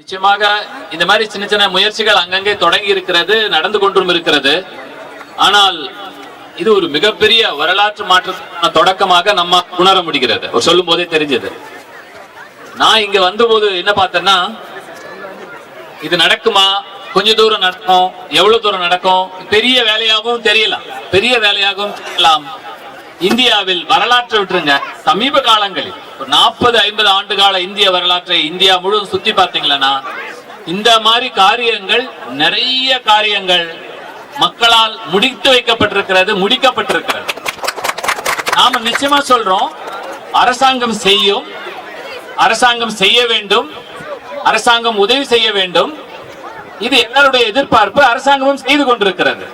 நிச்சயமாக இந்த மாதிரி சின்ன சின்ன முயற்சிகள் அங்கங்கே தொடங்கி இருக்கிறது, நடந்து கொண்டும் இருக்கிறது. ஆனால் இது ஒரு மிகப்பெரிய வரலாற்று மாற்றத்திற்கான தொடக்கமாக நம்ம உணர முடிகிறது. ஒரு சொல்லும் போதே தெரிஞ்சது. நான் இங்க வந்தபோது என்ன பார்த்தேன்னா, இது நடக்குமா, கொஞ்ச தூரம் நடக்கும், எவ்வளவு தூரம் நடக்கும், பெரிய வேலையாகவும் தெரியலாம், பெரிய வேலையாகவும் தெரியலாம். இந்தியாவில் வரலாற்றை விட்டுருங்க, சமீப காலங்களில் ஒரு 40-50 ஆண்டு கால இந்திய வரலாற்றை இந்தியா முழுவதும் சுத்தி பார்த்தீங்களா, இந்த மாதிரி காரியங்கள், நிறைய காரியங்கள் மக்களால் முடித்து வைக்கப்பட்டிருக்கிறது, முடிக்கப்பட்டிருக்கிறது. நாம நிச்சயமா சொல்றோம், அரசாங்கம் செய்யும், அரசாங்கம் செய்ய வேண்டும், அரசாங்கம் உதவி செய்ய வேண்டும். இது எல்லாருடைய எதிர்பார்ப்பு, அரசாங்கமும் செய்து கொண்டிருக்கிறது.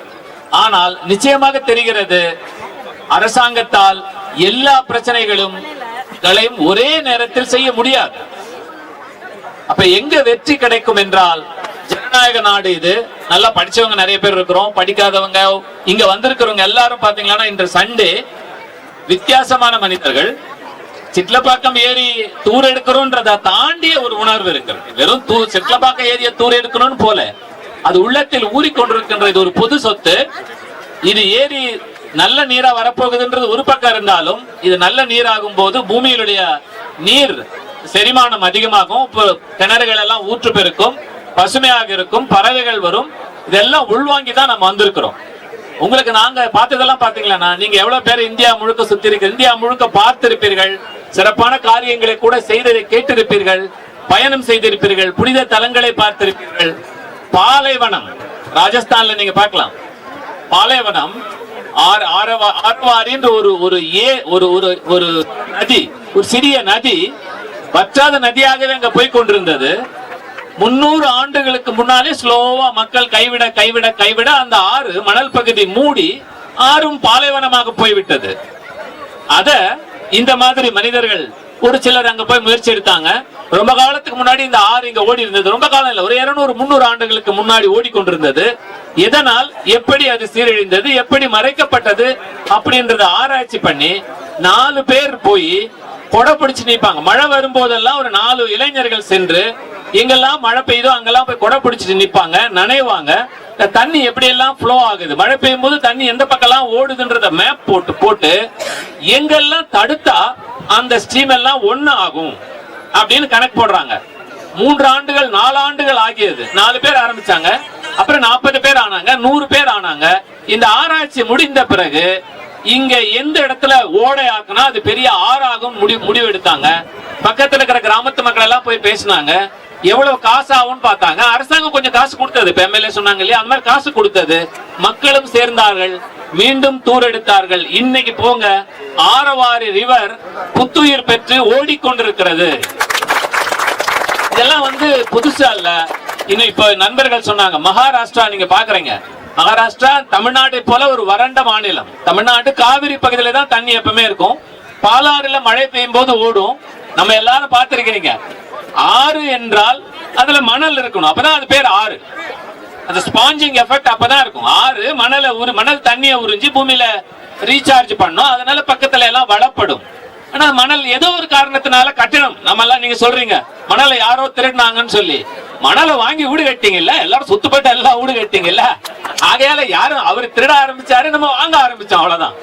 ஆனால் நிச்சயமாக தெரிகிறது, அரசாங்கத்தால் எல்லா பிரச்சனைகளும் ஒரே நேரத்தில் செய்ய முடியாது. அப்ப எங்க வெற்றி கிடைக்கும் என்றால், ஜனநாயக நாடு இது. நல்லா படிச்சவங்க நிறைய பேர் இருக்கிறோம், படிக்காதவங்க இங்க வந்திருக்கிறவங்க எல்லாரும் பாத்தீங்கன்னா இன்று சண்டே வித்தியாசமான மனிதர்கள். சிட்லப்பாக்கம் ஏறி தூர் எடுக்கிறோன்றதை தாண்டிய ஒரு உணர்வு இருக்கிறது. வெறும் சிட்லப்பாக்கம் ஏரிய தூர் எடுக்கணும்னு போல, அது உள்ளத்தில் ஊறிக்கொண்டிருக்கின்ற இது ஒரு பொது சொத்து. இது ஏறி நல்ல நீரா வரப்போகுதுன்றது ஒரு பக்கம் இருந்தாலும், இது நல்ல நீராகும் போது பூமியிலுடைய நீர் செரிமானம் அதிகமாகும், கிணறுகள் எல்லாம் ஊற்று பெருக்கும், பசுமையாக இருக்கும், பறவைகள் வரும். இதெல்லாம் உள்வாங்கி தான் நம்ம வந்திருக்கிறோம். உங்களுக்கு நாங்க பார்த்ததெல்லாம் பாத்தீங்களா, நீங்க எவ்வளவு பேர் இந்தியா முழுக்க சுத்தி இருக்கு, இந்தியா முழுக்க பார்த்திருப்பீர்கள், சிறப்பான காரியங்களை கூட செய்ததை கேட்டிருப்பீர்கள், பயணம் செய்திருப்பீர்கள், புனித தலங்களை பார்த்திருப்பீர்கள். பாலைவனம் ராஜஸ்தான்ல நீங்க பார்க்கலாம், பாலைவனம் ஆரவாரின்ற ஒரு நதி, ஒரு சிறிய நதி, வற்றாத நதியாகவே அங்க போய் கொண்டிருந்தது. 300 ஆண்டுகளுக்கு முன்னாலே ஸ்லோவா மக்கள் கைவிட கைவிட கைவிட அந்த ஆறு மணல் பகுதி மூடி ஆறும் பாலைவனமாக போய்விட்டது. அத இந்த மாதிரி மனிதர்கள் ஒரு சிலர் அங்க போய் முயற்சி எடுத்தாங்க. ரொம்ப காலத்துக்கு முன்னாடி இந்த ஆறு இங்க ஓடி இருந்தது. ரொம்ப காலம் இல்ல, ஒரு 200-300 ஆண்டுகளுக்கு முன்னாடி ஓடிக்கொண்டிருந்தது. எதனால், எப்படி அது சீரழிந்தது, எப்படி மறைக்கப்பட்டது அப்படின்றத ஆராய்ச்சி பண்ணி 4 பேர் போய் கொடை பிடிச்சு நிற்பாங்க. மழை வரும்போதெல்லாம் ஒரு 4 இளைஞர்கள் சென்று எங்கெல்லாம் மழை பெய்யுதோ அங்கெல்லாம் போய் கொடை பிடிச்சிட்டு நிற்பாங்க, நனைவாங்க. தண்ணி எப்படி எல்லாம் ஃப்ளோ ஆகுது, மழை பெய்யும் போது தண்ணி எந்த பக்கம் ஓடுதுன்றத மேப் போட்டு எங்கெல்லாம் தடுத்தா அந்த ஸ்ட்ரீம் எல்லாம் ஒண்ணு ஆகும் அப்படின்னு கணக்கு போடுறாங்க. 3 ஆண்டுகள் 4 ஆண்டுகள் ஆகியது. 4 பேர் ஆரம்பிச்சாங்க, அப்புறம் 40 பேர் ஆனாங்க, 100 பேர் ஆனாங்க. இந்த ஆராய்ச்சி முடிந்த பிறகு இங்க எந்த இடத்துல ஓடை ஆக்குனா அது பெரிய ஆறாகும் முடிவு எடுத்தாங்க. பக்கத்துல இருக்கிற கிராமத்து மக்கள் எல்லாம் போய் பேசினாங்க. எவ்வளவு காசு ஆகும்னு பார்த்தாங்க. அரசாங்கம் கொஞ்சம் காசு கொடுத்தது, இப்ப எம்எல்ஏ சொன்னாங்க இல்லையா, அந்த மாதிரி காசு கொடுத்தது. மக்களும் சேர்ந்தார்கள், மீண்டும் தூர் எடுத்தார்கள். இன்னைக்கு போங்க, ஆரவாரி ரிவர் புத்துயிர் பெற்று ஓடிக்கொண்டிருக்கிறது. இதெல்லாம் புதுசா இல்ல. இன்னும் இப்ப நண்பர்கள் சொன்னாங்க, மகாராஷ்டிரா நீங்க பாக்குறீங்க, மகாராஷ்டிரா தமிழ்நாட்டை போல ஒரு வறண்ட மாநிலம். தமிழ்நாடு காவிரி பகுதியில தான் தண்ணி எப்பவுமே இருக்கும். பாலாறுல மழை பெய்யும் போது ஓடும். நம்ம எல்லாரும் பார்த்திருக்கிறீங்க. ஆறு என்றால் அதுல மணல் இருக்கணும், அப்பதான் அது பேர் ஆறு. அந்த ஸ்பாஞ்சிங் எஃபெக்ட் அப்பதான் இருக்கும். ஆறு மணல் தண்ணியை உறிஞ்சி பூமியில ரீசார்ஜ் பண்ணும், அதனால பக்கத்துல எல்லாம் வளப்படும். ஆனா மணல் ஏதோ ஒரு காரணத்தினால கட்டணம். நம்ம எல்லாம் நீங்க சொல்றீங்க மணலை யாரோ திருடினாங்கன்னு சொல்லி, மணலை வாங்கி வீடு கட்டிங்கல்ல, எல்லாரும் சுத்துப்பட்டு எல்லாம் வீடு கட்டிங்கல்ல. ஆகையால யாரும் அவர் திருட ஆரம்பிச்சாரு, நம்ம வாங்க ஆரம்பிச்சோம், அவ்வளவுதான்.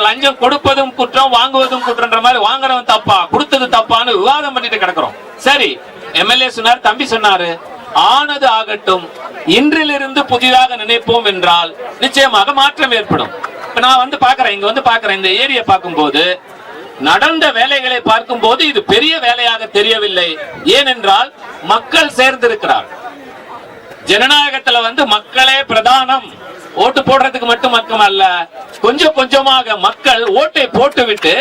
லஞ்சம் கொடுப்பதும் குற்றம், வாங்குவதும் குற்றம்ன்ற மாதிரி வாங்குறவன் தப்பா கொடுத்தது தப்பான்னு விவாதம் பண்ணிட்டு கிடக்கிறோம். சரி, எம்எல்ஏ சொன்னார், தம்பி சொன்னாரு, ஆனது ஆகட்டும், இன்றிலிருந்து புதிதாக நினைப்போம் என்றால் நிச்சயமாக மாற்றம் ஏற்படும். இப்ப நான் பாக்குறேன், இங்க பாக்குறேன், இந்த ஏரியா பார்க்கும்போது, நடந்த வேலைகளை பார்க்கும் போது இது பெரிய வேலையாக தெரியவில்லை. ஏனென்றால் மக்கள் சேர்ந்திருக்கிறார். ஜனநாயகத்துல மக்களே பிரதானம். ஓட்டு போடுறதுக்கு மட்டுமல்ல, கொஞ்சம் கொஞ்சமாக மக்கள் ஓட்டை போட்டுவிட்டு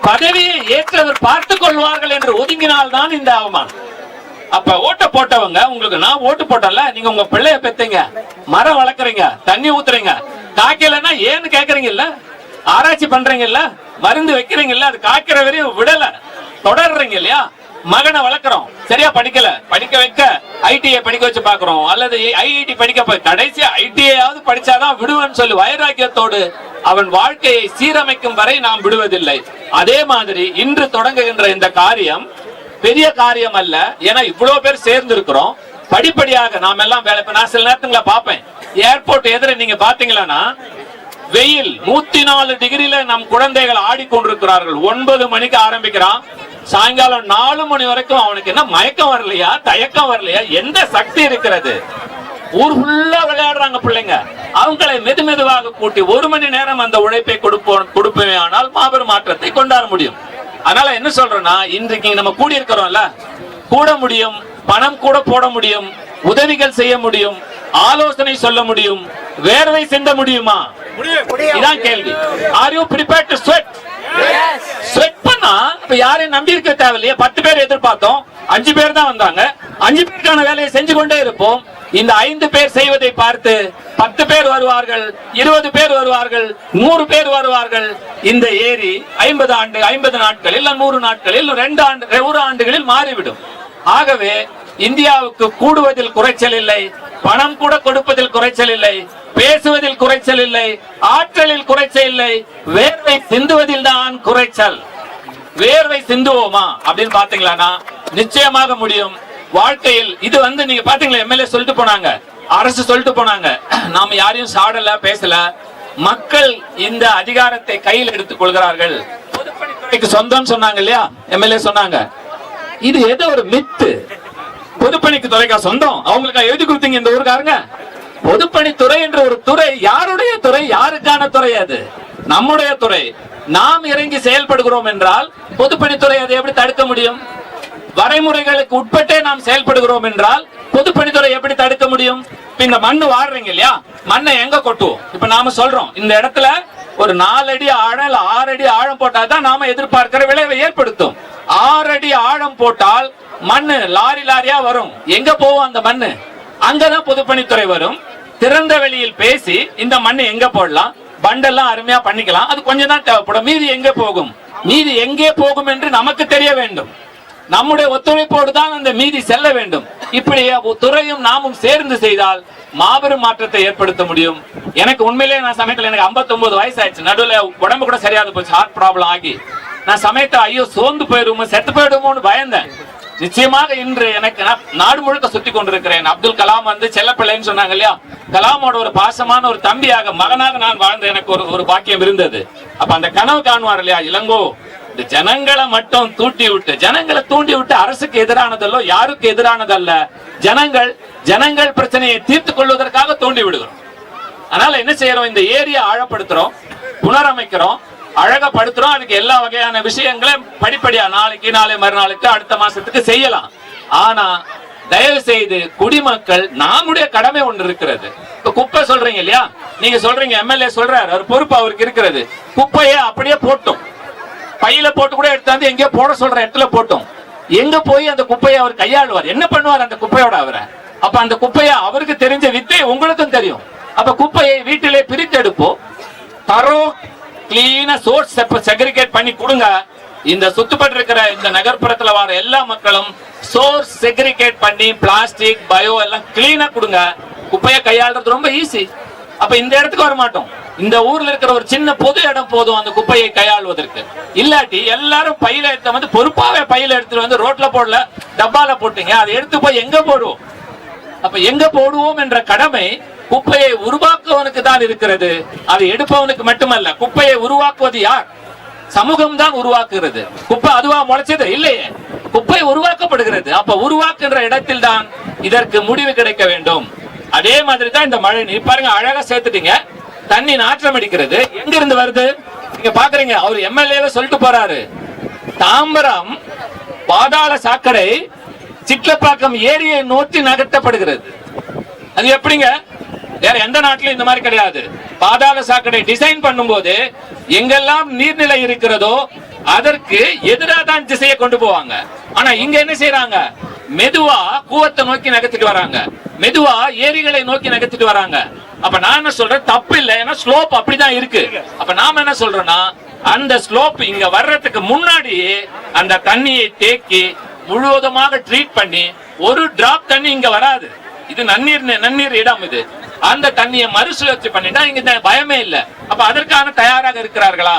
பதவியை ஏற்றவர் பார்த்துக் கொள்வார்கள் என்று ஒதுங்கினால் தான் இந்த அவமானம். அப்ப ஓட்ட போட்டவங்க, உங்களுக்கு நான் ஓட்டு போட்டல, நீங்க உங்க பிள்ளைய பெத்தீங்க, மரம் வளர்க்குறீங்க, தண்ணி ஊத்துறீங்க, காய்க்கலன்னா ஏன்னு கேக்குறீங்கல்ல, ஆராய்ச்சி பண்றீங்கல்ல, மருந்து வைக்கிறீங்கல்ல, அது காய்க்கிற வரையும் விடல, தொடர்றீங்க இல்லையா. மகனை வளர்க்கிறோம், சரியா படிக்கல, படிக்க வைக்க ஐடிஐ படிக்க வச்சு பாக்குறோம், அல்லது ஐஐடி படிக்க கடைசியா ஐடிஐயாவது படிச்சாதான் விடுவேன்னு சொல்லி வைராக்கியத்தோடு அவன் வாழ்க்கையை சீரமைக்கும் வரை நாம் விடுவதில்லை. அதே மாதிரி இன்று தொடங்குகின்ற இந்த காரியம் பெரிய காரியம் அல்ல. ஏன்னா இவ்வளவு பேர் சேர்ந்து இருக்கிறோம். படிப்படியாக நாம எல்லாம் வேலை. இப்ப நான் சில நேரத்துல பாப்பேன், ஏர்போர்ட் எதிர நீங்க பாத்தீங்கன்னா வெயில் 104 டிகிரில நம் குழந்தைகள் ஆடிக்கொண்டிருக்கிறார்கள். 9 மணிக்கு ஆரம்பிக்கிறான், சாயங்காலம் 4 மணி வரைக்கும். அவனுக்கு என்ன மயக்கம் வரலையா, தயக்கம் வரலையா? எந்த சக்தி இருக்கிறது? ஊர் ஃபுல்லா விளையாடுறாங்க பிள்ளைங்க. அவங்களை மெதுமெதுவாக கூட்டி 1 மணி நேரம் அந்த உழைப்பை கொடுப்போமே, ஆனால் மாபெரும் மாற்றத்தை கொண்டாட முடியும். அதனால என்ன சொல்றேன்னா, இன்றைக்கு நம்ம கூடி இருக்கிறோம்ல, கூட முடியும், பணம் கூட போட முடியும், உதவிகள் செய்ய முடியும், ஆலோசனை சொல்ல முடியும், வேர்வை சிந்த முடியுமா? இதான் கேள்வி. Are you prepared to sweat? Sweat பண்ணா இப்ப யாரையும் நம்பி இருக்க தேவையில்லையே. 10 பேர் எதிர்பார்த்தோம், 5 பேர் தான் வந்தாங்க. 5 பேருக்கான வேலையை செஞ்சு கொண்டே இருப்போம். இந்த 5 பேர் செய்வதை பார்த்து 10 பேர் வருவார்கள், 20 பேர் வருவார்கள், 100 பேர் வருவார்கள். இந்த ஏரி 50 நாட்களில் 100 நாட்களில் 1 ஆண்டுகளில் மாறிவிடும். ஆகவே இந்தியாவுக்கு கூடுவதில் குறைச்சல் இல்லை, பணம் கூட கொடுப்பதில் குறைச்சல் இல்லை, பேசுவதில் குறைச்சல் இல்லை, ஆற்றலில் குறைச்சல் இல்லை, வேர்வை சிந்துவதில் தான் குறைச்சல். வேர்வை சிந்துவோமா அப்படின்னு பாத்தீங்களா? நிச்சயமாக முடியும். வாழ்க்கையில் இது நீங்க பாத்தீங்களா, எம்எல்ஏ சொல்லிட்டு போனாங்க, அரசு சொல்லிட்டு போனாங்க, நாம யாரையும் சாடல பேசல. மக்கள் இந்த அதிகாரத்தை கையில் எடுத்துக் கொள்கிறார்கள். பொதுப்பணித்துறைக்கு சொந்தம் சொன்னாங்க இல்லையா, எம்எல்ஏ சொன்னாங்க. இது ஏதோ ஒரு மித்து. பொதுப்பணிக்கு துறைக்கா சொந்தம்? அவங்களுக்கு எழுதி கொடுத்தீங்க இந்த ஊருக்காரங்க? பொதுப்பணித்துறை என்ற ஒரு துறை யாருடைய துறை, யாருக்கான துறை? அது நம்முடைய துறை. நாம் இறங்கி செயல்படுகிறோம் என்றால் பொதுப்பணித்துறை அதை எப்படி தடுக்க முடியும்? வரைமுறைகளுக்கு உட்பட்டே நாம் செயல்படுகிறோம் என்றால் பொதுப்பணித்துறை எப்படி தடுக்க முடியும்? இந்த மண்ணு வாடுறீங்க இல்லையா, மண்ணை எங்க கொட்டுவோம்? இப்ப நாம சொல்றோம், இந்த இடத்துல ஒரு 4 அடி ஆழம் இல்ல 6 அடி ஆழம் போட்டாதான் நாம எதிர்பார்க்கிற விளைவை ஏற்படுத்தும். 6 அடி ஆழம் போட்டால் மண்ணு லாரி லாரியா வரும். எங்க போவோம் அந்த மண்ணு? அங்கதான் பொதுப்பணித்துறை வரும். திறந்த வெளியில் பேசி இந்த மண்ணு எங்க போடலாம், பண்டெல்லாம் அருமையா பண்ணிக்கலாம். அது கொஞ்சம் தான் தேவைப்படும். மீதி எங்கே போகும்? மீதி எங்கே போகும் என்று நமக்கு தெரிய வேண்டும். நம்முடைய ஒத்துழைப்போடு தான் அந்த மீதி செல்ல வேண்டும். இப்படி துறையும் நாமும் சேர்ந்து செய்தால் மாபெரும் மாற்றத்தை ஏற்படுத்த முடியும். எனக்கு உண்மையிலேயே நான் சமயத்தில் எனக்கு 59 வயசு ஆயிடுச்சு. நடுவில் உடம்பு கூட சரியாது போச்சு, ஹார்ட் ப்ராப்ளம் ஆகி. நான் சமயத்தை ஐயோ சோர்ந்து போயிடுமோ, செத்து போயிடுமோன்னு பயந்தேன். நிச்சயமாக இன்று எனக்கு நாடு முழுக்க சுத்தி கொண்டிருக்கிறேன். அப்துல் கலாம் செல்லப்பிள்ளைன்னு சொன்னாங்க இல்லையா, கலாமோட ஒரு பாசமான ஒரு தம்பியாக, மகனாக நான் வாழ்ந்த எனக்கு ஒரு பாக்கியம் இருந்தது. அப்ப அந்த கனவு காணுவார் இல்லையா, இளங்கோ இந்த ஜனங்களை மட்டும் ஜனங்களை தூண்டி விட்டு அரசுக்கு எதிரானதல்லோ யாருக்கு எதிரானதல்ல, ஜனங்கள் பிரச்சனையை தீர்த்து கொள்வதற்காக தூண்டி விடுகிறோம். அதனால என்ன செய்யறோம், இந்த ஏரியா ஆழப்படுத்துறோம், புனரமைக்கிறோம், அழகப்படுத்துறோம். அதுக்கு எல்லா வகையான விஷயங்களையும் படிப்படியா நாளைக்கு நாளை மறுநாளுக்கு அடுத்த மாசத்துக்கு செய்யலாம். ஆனா தயவு செய்து குடிமக்கள், நம்முடைய கடமை ஒன்று இருக்கிறது. இப்ப குப்பை சொல்றீங்க இல்லையா, நீங்க சொல்றீங்க, எம்எல்ஏ சொல்றாரு, அவர் பொறுப்பு அவருக்கு இருக்கிறது. குப்பையை அப்படியே போட்டோம், பையில போட்டு கூட எடுத்தாந்து எங்கேயோ போட சொல்ற இடத்துல போட்டோம். எங்க போய் அந்த குப்பையை அவர் கையாளுவார்? என்ன பண்ணுவார் அந்த குப்பையோட அவரை? அப்ப அந்த குப்பையை அவருக்கு தெரிஞ்ச வித்தை உங்களுக்கும் தெரியும். அப்ப குப்பையை வீட்டிலே பிரித்து எடுப்போம், தரோ கிளீனா சோர்ஸ் செக்ரிகேட் பண்ணி கொடுங்க. இந்த சுத்துப்பட்டு இருக்கிற இந்த நகர்ப்புறத்துல வர எல்லா மக்களும் சோர்ஸ் செக்ரிகேட் பண்ணி பிளாஸ்டிக் பயோ எல்லாம் கிளீனா கொடுங்க. குப்பையை கையாளுறது ரொம்ப ஈஸி. அப்ப இந்த இடத்துக்கு வர மாட்டோம். இந்த ஊர்ல இருக்கிற ஒரு சின்ன பொது இடம் போதும் அந்த குப்பையை கையாளுவதற்கு. இல்லாட்டி எல்லாரும் பையில எடுத்து பொறுப்பாவே பையில எடுத்துட்டு ரோட்ல போடல, டப்பால போட்டீங்க, அதை எடுத்து போய் எங்க போடுவோம்? அப்ப எங்க போடுவோம் என்ற கடமை குப்பையை உருவாக்குவனுக்கு தான் இருக்கிறது. அதை எடுப்பவனுக்கு மட்டுமல்ல. குப்பையை உருவாக்குவது யார்? சமூகம் தான் உருவாக்குகிறது. குப்பை அதுவா முளைச்சது இல்லையே, குப்பை உருவாக்கப்படுகிறது. அப்ப உருவாக்குகின்ற இடத்தில் தான் இதற்கு முடிவு கிடைக்க வேண்டும். அதே மாதிரி தான் இந்த மழை நீர் பாருங்க, அழகா சேர்த்துட்டீங்க. தண்ணி நாற்றம் அடிக்கிறது. எங்க இருந்து வருது நீங்க பாக்குறீங்க. அவர் எம்எல்ஏ சொல்லிட்டு போறாரு, தாம்பரம் பாதாள சாக்கடை சிட்லப்பாக்கம் ஏரியை நோக்கி நகர்த்தப்படுகிறது. அது எப்படிங்க? வேற எந்த நாட்டிலும் இந்த மாதிரி கிடையாது. பாதாள சாக்கடை டிசைன் பண்ணும்போது எங்கெல்லாம் நீர்நிலை இருக்கிறதோ அதற்கு எதிராக தான் திசையை கொண்டு போவாங்க. ஆனா இங்க என்ன செய்யறாங்க? மெதுவா கூவத்தை நோக்கி நகர்த்திட்டு வராங்க, மெதுவா ஏரிகளை நோக்கி நகர்த்திட்டு வராங்க. அப்ப நான் என்ன சொல்றேன், தப்பு இல்லை, ஏன்னா ஸ்லோப் அப்படிதான் இருக்கு. அப்ப நாம என்ன சொல்றோம்னா, அந்த ஸ்லோப் இங்க வர்றதுக்கு முன்னாடியே அந்த தண்ணியை தேக்கி முழுவதுமாக ட்ரீட் பண்ணி, ஒரு டிராப் தண்ணி இங்க வராது. இது நன்னீர் இடம். இது அந்த தண்ணியை மறுசுழற்சி பண்ணிட்டா இங்க பயமே இல்லை. அப்ப அதற்கான தயாராக இருக்கிறார்களா?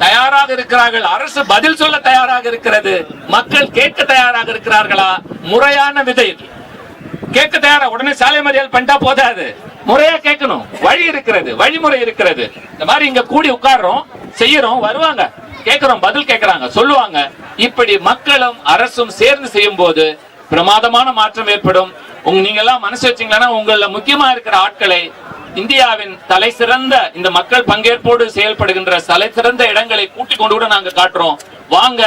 தயாராக இருக்கிறார்கள், அரசு பதில் சொல்ல தயாராக இருக்கிறது, மக்கள் கேட்க தயாராக இருக்கிறார்களா? முறையான விதை கேட்க தயாரா. உடனே சாலை மறியல் பண்ணிட்டா போதாது, முறையா கேட்கணும். வழி இருக்கிறது, வழிமுறை இருக்கிறது. இந்த மாதிரி இங்க கூடி உட்கார்றோம், செய்யறோம், வருவாங்க, கேட்கிறோம், பதில் கேட்கறாங்க, சொல்லுவாங்க. இப்படி மக்களும் அரசும் சேர்ந்து செய்யும் போது பிரமாதமான மாற்றம் ஏற்படும். நீங்க எல்லாம் மனசு வச்சீங்கன்னா உங்கள முக்கியமா இருக்கிற ஆட்களை இந்தியாவின் தலை சிறந்த இந்த மக்கள் பங்கேற்போடு செயல்படுகின்ற தலை சிறந்த இடங்களை கூட்டிக் கொண்டு கூட நாங்க காட்டுறோம். வாங்க.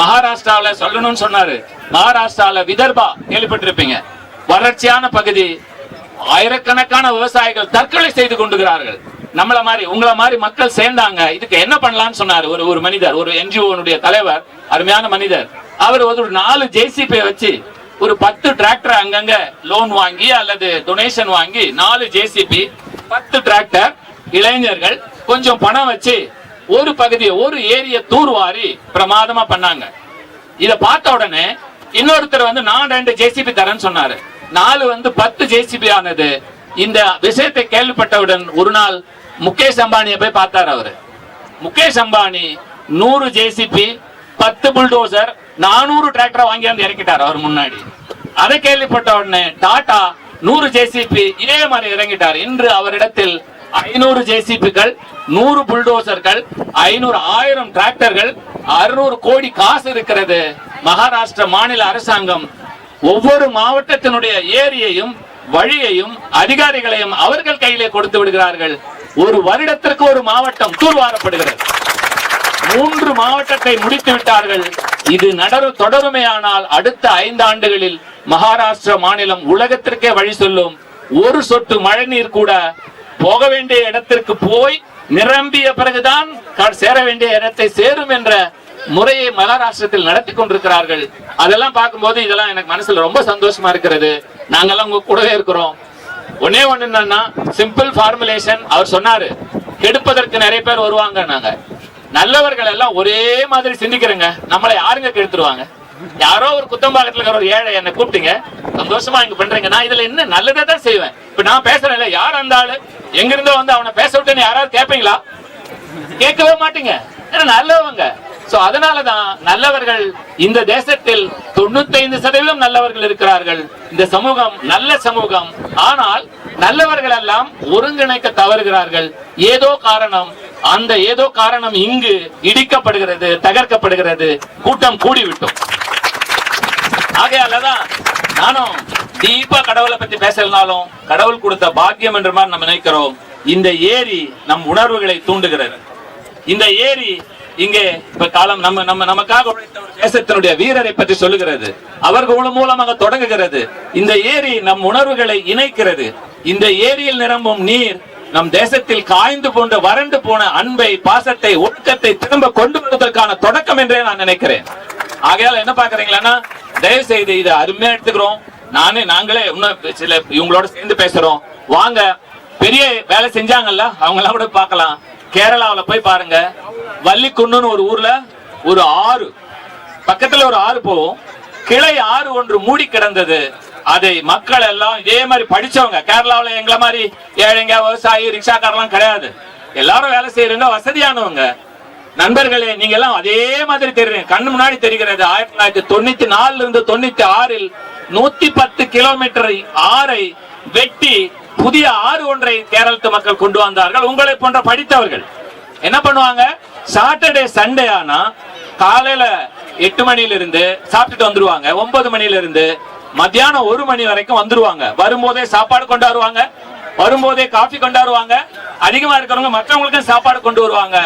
மகாராஷ்டிராவில சொல்லணும்னு சொன்னாரு. மகாராஷ்டிராவில விதர்பா கேள்விப்பட்டிருப்பீங்க, வறட்சியான பகுதி. ஆயிரக்கணக்கான விவசாயிகள் தற்கொலை செய்து கொண்டுகிறார்கள். நம்மள மாதிரி உங்கள மாதிரி மக்கள் சேர்ந்தாங்க. இதுக்கு என்ன பண்ணலாம்னு சொன்னாரு ஒரு மனிதர், ஒரு NGO தலைவர், அருமையான மனிதர். அவர் ஒரு 4 JCB வச்சு ஒரு 10 டிராக்டர் அங்கங்க லோன் வாங்கி அல்லது டொனேஷன் வாங்கி 4 JCB 10 டிராக்டர், இளைஞர்கள் கொஞ்சம் பணம் வச்சு ஒரு பகுதியை, ஒரு ஏரியை தூர்வாரி பிரமாதமா பண்ணாங்க. இத பார்த்த உடனே இன்னொருத்தர் நான் 2 JCB தரேன்னு சொன்னாரு. 4 10 JCB ஆனது. இந்த விஷயத்தை கேள்விப்பட்டவுடன் ஒரு நாள் முகேஷ் அம்பானியை போய் பார்த்தார். அவரு Mukesh Ambani 100 JCB 10 bulldozer 400 tractor வாங்கி வந்து இறக்கிட்டார் அவர் முன்னாடி. அதை கேள்விப்பட்ட உடனே டாடா 100 JCB இதே மாதிரி இறங்கிட்டார். இன்று அவரிடத்தில் 500 JCBகள், 100 புல்டோசர்கள், 1000 டிராக்டர்கள், 600 கோடி காசு இருக்கிறது. மகாராஷ்டிர மாநில அரசாங்கம் ஒவ்வொரு மாவட்டத்தினுடைய ஏரியையும் வழியையும் அதிகாரிகளையும் அவர்கள் கையிலே கொடுத்து விடுகிறார்கள். ஒரு வருடத்திற்கு ஒரு மாவட்டம் தூர்வாரப்படுகிறது. 3 மாவட்டத்தை முடித்து விட்டார்கள். இது தொடருமையானால் அடுத்த 5 ஆண்டுகளில் மகாராஷ்டிர மாநிலம் உலகத்திற்கே வழி சொல்லும். ஒரு சொட்டு மழை நீர் கூட போக வேண்டிய இடத்திற்கு போய் நிரம்பிய பிறகுதான் சேர வேண்டிய இடத்தை சேரும் என்ற முறையை மகாராஷ்டிரத்தில் நடத்தி கொண்டிருக்கிறார்கள். அதெல்லாம் பார்க்கும்போது இதெல்லாம் எனக்கு மனசுல ரொம்ப சந்தோஷமா இருக்கிறது. நாங்கெல்லாம் உங்க கூடவே இருக்கிறோம். ஒன்னே ஒண்ணு என்னன்னா, சிம்பிள் ஃபார்முலேஷன். அவர் சொன்னாரு, கெடுப்பதற்கு நிறைய பேர் வருவாங்க. நாங்க நல்லவர்கள் எல்லாம் ஒரே மாதிரி சிந்திக்கிறேங்க. நம்மளை யாருங்க கெடுத்துருவாங்க? யாரோ ஒரு குத்தம்பாக்கத்துல இருக்கிற ஒரு ஏழை என்ன கூப்பிட்டீங்க, சந்தோஷமா இங்க பண்றீங்க, நான் இதுல என்ன நல்லதே தான் செய்வேன். இப்ப நான் பேசுறேன், யார் அந்த ஆளு எங்க இருந்தோ அவனை பேச விட்டு யாராவது கேட்பீங்களா? கேட்கவே மாட்டீங்க. நல்லவங்க. அதனாலதான் நல்லவர்கள் இந்த தேசத்தில் 95% நல்லவர்கள் இருக்கிறார்கள். இந்த சமூகம் நல்ல சமூகம். ஆனால் நல்லவர்கள் எல்லாம் ஒருங்கிணைக்க தவறுகிறார்கள். ஏதோ காரணம், அந்த ஏதோ காரணம் இங்கு இடிக்கப்படுகிறது, தகர்க்கப்படுகிறது, கூட்டம் கூடிவிட்டோம். ஆகையாலதான் நானும் டீப்பா கடவுளை பத்தி பேசலனாலும் கடவுள் கொடுத்த பாக்கியம் என்ற மாதிரி நம்ம நினைக்கிறோம். இந்த ஏரி நம் உணர்வுகளை தூண்டுகிறது. இந்த ஏரி இங்கே இப்ப காலம் நமக்காக உழைத்த ஒரு தேசத்தினுடைய வீரரை பற்றி சொல்லுகிறது. அவர்கள் மூலமாக தொடங்குகிறது. இந்த ஏரி நம் உணர்வுகளை இணைக்கிறது. இந்த ஏரியில் நிரம்பும் நீர் நம் தேசத்தில் காய்ந்து போன்ற வறண்டு போன அன்பை, பாசத்தை, ஒழுக்கத்தை திரும்ப கொண்டு வருவதற்கான தொடக்கம் என்றே நான் நினைக்கிறேன். ஆகையால என்ன பாக்குறீங்களா, தயவு செய்து இதை அருமையா எடுத்துக்கிறோம். நாங்களே சில இவங்களோட சேர்ந்து பேசுறோம். வாங்க. பெரிய வேலை செஞ்சாங்கல்ல, அவங்க எல்லாம் கூட பார்க்கலாம். கேரளாவில போய் பாருங்க. வள்ளிக்குண்டுன்னு ஒரு ஊர்ல ஒரு ஆறு, பக்கத்துல ஒரு ஆறு போகும். கிளை ஆறு ஒன்று மூடி கிடந்தது. அதை மக்கள் எல்லாம் இதே மாதிரி படிச்சவங்க, கேரளாவில எங்களை மாதிரி ஏழைங்க, விவசாயி, ரிக்ஷாக்காரெல்லாம் கிடையாது. எல்லாரும் வேலை செய்யறவங்க, வசதியானவங்க. நண்பர்களே, நீங்க எல்லாம் அதே மாதிரி தெரியுங்க, கண்ணு முன்னாடி தெரிகிறது. 1994 இருந்து 96 110 கிலோமீட்டர் ஆறை வெட்டி புதிய ஆறு ஒன்றை கேரளத்து மக்கள் கொண்டு வந்தார்கள். உங்களை போன்ற படித்தவர்கள் என்ன பண்ணுவாங்க, சாட்டர்டே சண்டே ஆனா காலையில 8 மணில இருந்து சாப்பிட்டுட்டு வந்துருவாங்க. 9 மணில இருந்து மத்தியானம் 1 மணி வரைக்கும் வந்துருவாங்க. வரும்போதே சாப்பாடு கொண்டாடுவாங்க, வரும்போதே காஃபி கொண்டாடுவாங்க. அதிகமா இருக்கிறவங்க மற்றவங்களுக்கும் சாப்பாடு கொண்டு வருவாங்க.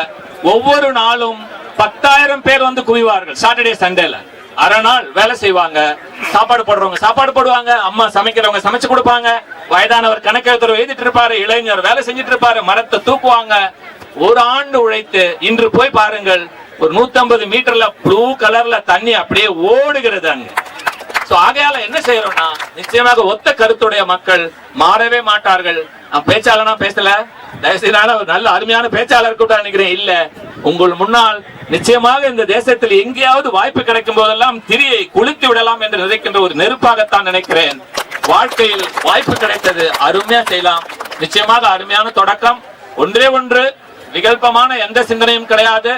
ஒவ்வொரு நாளும் 10,000 பேர் வந்து குவிவார்கள். சாட்டர்டே சண்டேல அரை நாள் வேலை செய்வாங்க. சாப்பாடு போடுறவங்க சாப்பாடு போடுவாங்க, அம்மா சமைக்கிறவங்க சமைச்சு கொடுப்பாங்க, வயதானவர் கணக்கெழுத்தர் எழுதிட்டு இருப்பாரு, இளைஞர் வேலை செஞ்சுட்டு இருப்பாரு, மரத்தை தூக்குவாங்க. ஒரு ஆண்டு உழைத்து இன்று போய் பாருங்கள், ஒரு 150 மீட்டர்ல ப்ளூ கலர்ல தண்ணி அப்படியே ஓடுகிறது அங்க. ஆகையால என்ன செய்யறோம்னா, நிச்சயமாக ஒத்த கருத்துடைய மக்கள் மாறவே மாட்டார்கள். நான் பேச்சாளனா பேசல, தயவுசெய்து ஒரு நல்ல அருமையான பேச்சாளர் கூட நினைக்கிறேன். இல்ல, உங்கள் முன்னால் நிச்சயமாக இந்த தேசத்தில் எங்கேயாவது வாய்ப்பு கிடைக்கும் போதெல்லாம் திரியை கொளுத்தி விடலாம் என்று நினைக்கின்ற ஒரு நெருப்பாகத்தான் நினைக்கிறேன். வாழ்க்கையில் வாய்ப்பு கிடைத்தது, அருமையா செய்யலாம். நிச்சயமாக அருமையான தொடக்கம். ஒன்றே ஒன்று, விகல்பமான எந்த சிந்தனையும் கிடையாது.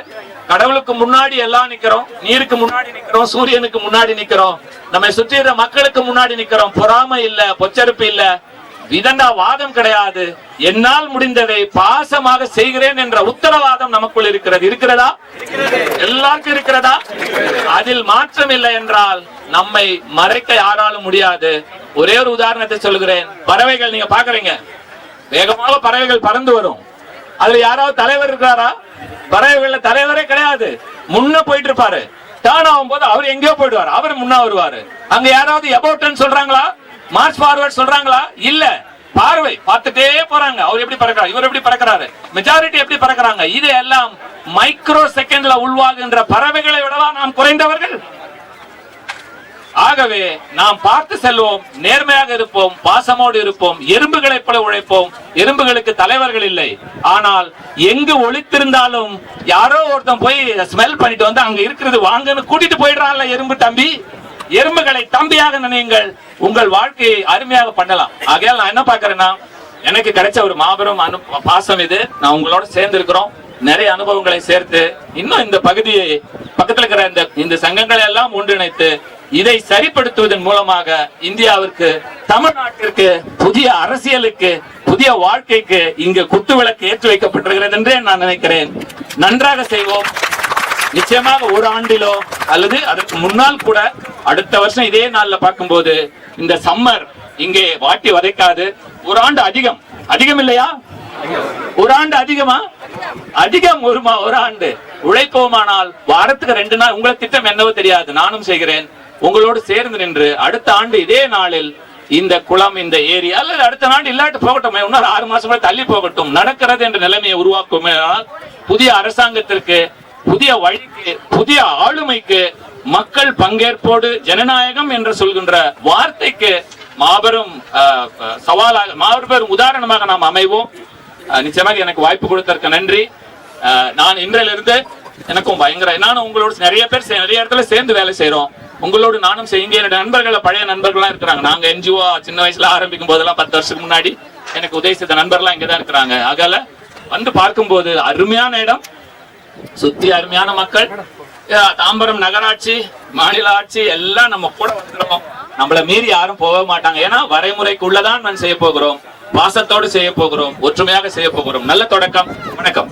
கடவுளுக்கு முன்னாடி எல்லாம் நிக்கிறோம், நீருக்கு முன்னாடி நிக்கிறோம், சூரியனுக்கு முன்னாடி நிக்கிறோம், நம்மை சுற்றி இருக்கிற மக்களுக்கு முன்னாடி நிக்கிறோம். பொறாமை இல்ல, பொச்சரிப்பு இல்ல, விதண்டாவாதம் கிடையாது. என்னால் முடிந்ததை பாசமாக செய்கிறேன் என்ற உத்தரவாதம் நமக்குள் இருக்கிறது. இருக்கிறதா? எல்லாருக்கும் இருக்கிறதா? அதில் மாற்றம் இல்லை என்றால் நம்மை மறைக்க யாராலும் முடியாது. ஒரே ஒரு உதாரணத்தை சொல்கிறேன். பறவைகள் நீங்க பாக்குறீங்க, வேகமாக பறவைகள் பறந்து வரும். அதுல யாராவது தலைவர் இருக்கிறாரா? பறவைகள்ல தலைவரே கிடையாது. முன்ன போயிட்டு இருப்பாரு, டர்ன் ஆகும் போது அவர் எங்கேயோ போயிடுவாரு, அவர் முன்னா வருவாரு. அங்க யாராவது எபோட்டன் சொல்றாங்களா? மார்ச் ஃபார்வர்ட் சொல்றாங்களா? இல்ல. பார்வை பார்த்துட்டே போறாங்க. அவர் எப்படி பறக்கிறார், இவர் எப்படி பறக்கிறாரு, மெஜாரிட்டி எப்படி பறக்கிறாங்க. இது எல்லாம் மைக்ரோ செகண்ட்ல உள்வாகுகின்ற பறவைகளை விடவா நாம் குறைந்தவர்கள்? ஆகவே நாம் பார்த்து செல்வோம், நேர்மையாக இருப்போம், பாசமோடு இருப்போம், எறும்புகளை போல உழைப்போம். எறும்புகளுக்கு தலைவர்கள் இல்லை. ஆனால் எங்கு ஒளித்திருந்தாலும் யாரோ ஒருத்தன் போய் ஸ்மெல் பண்ணிட்டு வந்து அங்க இருக்கிறது வாங்கன்னு கூட்டிட்டு போயிடுறான்ல எறும்பு தம்பி. எறும்புகளை தம்பியாக நினையுங்கள், உங்கள் வாழ்க்கையை அருமையாக பண்ணலாம். ஆகையால் நான் என்ன பாக்குறேன்னா, எனக்கு கிடைச்ச ஒரு மாபெரும் பாசம் இது. நான் உங்களோட சேர்ந்து இருக்கிறோம், நிறைய அனுபவங்களை சேர்த்து இன்னும் இந்த பகுதியை பக்கத்தில் இருக்கிற இந்த சங்கங்களை எல்லாம் ஒன்றிணைத்து இதை சரிப்படுத்துவதன் மூலமாக இந்தியாவிற்கு, தமிழ்நாட்டிற்கு, புதிய அரசியலுக்கு, புதிய வாழ்க்கைக்கு இங்கு குத்துவிளக்கு ஏற்றி வைக்கப்பட்டிருக்கிறது என்றே நான் நினைக்கிறேன். நன்றாக செய்வோம். நிச்சயமாக ஒரு ஆண்டிலோ அல்லது அதற்கு முன்னால் கூட அடுத்த வருஷம் இதே நாள்ல பார்க்கும்போது இந்த சம்மர் இங்கே வாட்டி வதைக்காது. ஒரு ஆண்டு அதிகம், அதிகம் இல்லையா? ஒரு ஆண்டு அதிகமா? அதிகம். ஒரு ஆண்டு உழைப்போமானால் வாரத்துக்கு 2 நாள். உங்களை திட்டம் என்னவோ தெரியாது, நானும் செய்கிறேன். உங்களோடு சேர்ந்து நின்று அடுத்த ஆண்டு இதே நாளில் இந்த குளம், இந்த ஏரி, அல்லது அடுத்த நாள் இல்லாட்டு போகட்டும், இன்னொரு 6 மாசம் தள்ளி போகட்டும், நடக்கிறது என்ற நிலைமையை உருவாக்கும். புதிய அரசாங்கத்திற்கு, புதிய வழிக்கு, புதிய ஆளுமைக்கு, மக்கள் பங்கேற்போடு ஜனநாயகம் என்று சொல்கின்ற வார்த்தைக்கு மாபெரும் சவாலாக, மாபெரும் உதாரணமாக நாம் அமைவோம். நிச்சயமாக எனக்கு வாய்ப்பு கொடுத்ததற்கு நன்றி. நான் இன்றிலிருந்து எனக்கும் பயங்கர, நானும் உங்களோட நிறைய பேர் நிறைய இடத்துல சேர்ந்து வேலை செய்யறோம். உங்களோடு நானும் செய்யுங்க. என்னுடைய நண்பர்கள், பழைய நண்பர்கள்லாம் இருக்கிறாங்க. நாங்க என்ஜிஓ சின்ன வயசுல ஆரம்பிக்கும் போதெல்லாம் 10 வருஷத்துக்கு முன்னாடி எனக்கு உதவி செய்த நண்பர்கள்லாம் இங்கதான் இருக்கிறாங்க. ஆகல வந்து பார்க்கும்போது அருமையான இடம், சுத்தி அருமையான மக்கள். தாம்பரம் நகராட்சி, மாநில ஆட்சி எல்லாம் நம்ம கூட வந்துடும். நம்மள மீறி யாரும் போக மாட்டாங்க. ஏன்னா வரைமுறைக்கு உள்ளதான் நான் செய்ய போகிறோம், பாசத்தோடு செய்ய போகிறோம், ஒற்றுமையாக செய்ய போகிறோம். நல்ல தொடக்கம். வணக்கம்.